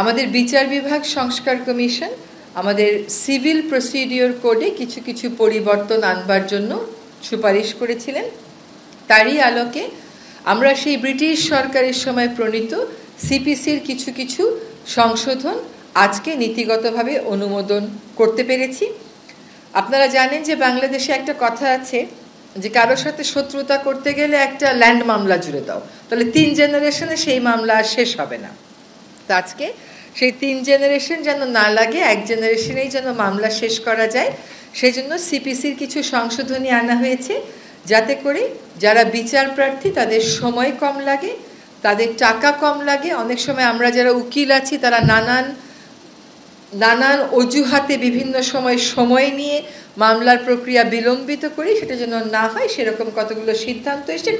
আমাদের বিচার বিভাগ সংস্কার কমিশন আমাদের সিভিল প্রসিডিওর কোডে কিছু কিছু পরিবর্তন আনবার জন্য সুপারিশ করেছিলেন। তারই আলোকে আমরা সেই ব্রিটিশ সরকারের সময় প্রণীত সিপিসির কিছু কিছু সংশোধন আজকে নীতিগতভাবে অনুমোদন করতে পেরেছি। আপনারা জানেন যে বাংলাদেশে একটা কথা আছে যে কারোর সাথে শত্রুতা করতে গেলে একটা ল্যান্ড মামলা জুড়ে দাও, তাহলে 3 জেনারেশনে সেই মামলা আর শেষ হবে না। তো আজকে সেই 3 জেনারেশন যেন না লাগে, 1 জেনারেশনেই যেন মামলা শেষ করা যায়, সেই জন্য সিপিসির কিছু সংশোধনী আনা হয়েছে, যাতে করে যারা বিচার প্রার্থী তাদের সময় কম লাগে, তাদের টাকা কম লাগে। অনেক সময় আমরা যারা উকিল আছি তারা নানান অজুহাতে বিভিন্ন সময় নিয়ে মামলার প্রক্রিয়া বিলম্বিত করি, সেটা যেন না হয় সেরকম কতগুলো সিদ্ধান্ত এসে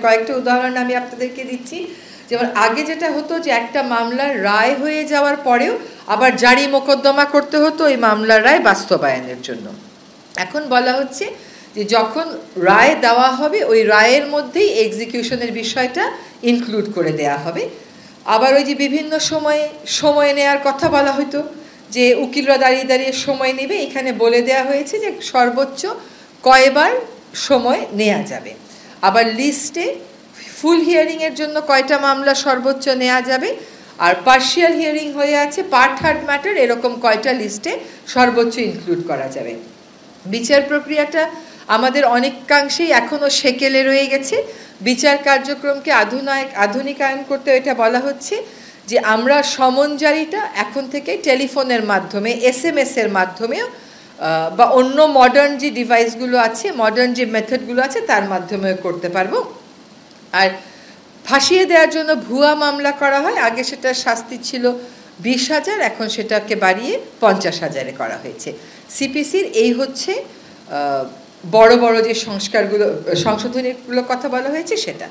কয়েকটা উদাহরণ আমি আপনাদেরকে দিচ্ছি। যেমন আগে যেটা হতো যে একটা মামলার রায় হয়ে যাওয়ার পরেও আবার জারি মোকদ্দমা করতে হতো ওই মামলার রায় বাস্তবায়নের জন্য। এখন বলা হচ্ছে যে যখন রায় দেওয়া হবে ওই রায়ের মধ্যেই এক্সিকিউশনের বিষয়টা ইনক্লুড করে দেয়া হবে। আবার ওই যে বিভিন্ন সময় নেওয়ার কথা বলা হতো যে উকিলরা দাঁড়িয়ে সময় নেবে, এখানে বলে দেয়া হয়েছে যে সর্বোচ্চ কয়বার সময় নেওয়া যাবে। আবার লিস্টে ফুল হিয়ারিংয়ের জন্য কয়টা মামলা সর্বোচ্চ নেওয়া যাবে, আর পার্শিয়াল হিয়ারিং হয়ে আছে পার্ট থার্ড ম্যাটার, এরকম কয়টা লিস্টে সর্বোচ্চ ইনক্লুড করা যাবে। বিচার প্রক্রিয়াটা আমাদের অনেকাংশেই এখনও সেকেলে রয়ে গেছে। বিচার কার্যক্রমকে আধুনিকায়ন করতে এটা বলা হচ্ছে যে আমরা সমন জারিটা এখন থেকে টেলিফোনের মাধ্যমে, SMS-এর মাধ্যমেও বা অন্য মডার্ন যে ডিভাইসগুলো আছে, মডার্ন যে মেথডগুলো আছে তার মাধ্যমেও করতে পারবো। আর ফাঁসিয়ে দেওয়ার জন্য ভুয়া মামলা করা হয়, আগে সেটার শাস্তি ছিল 20,000, এখন সেটাকে বাড়িয়ে 50,000-এ করা হয়েছে। সিপিসির এই হচ্ছে বড় বড় যে সংস্কারগুলো, সংশোধনীগুলোর কথা বলা হয়েছে সেটা।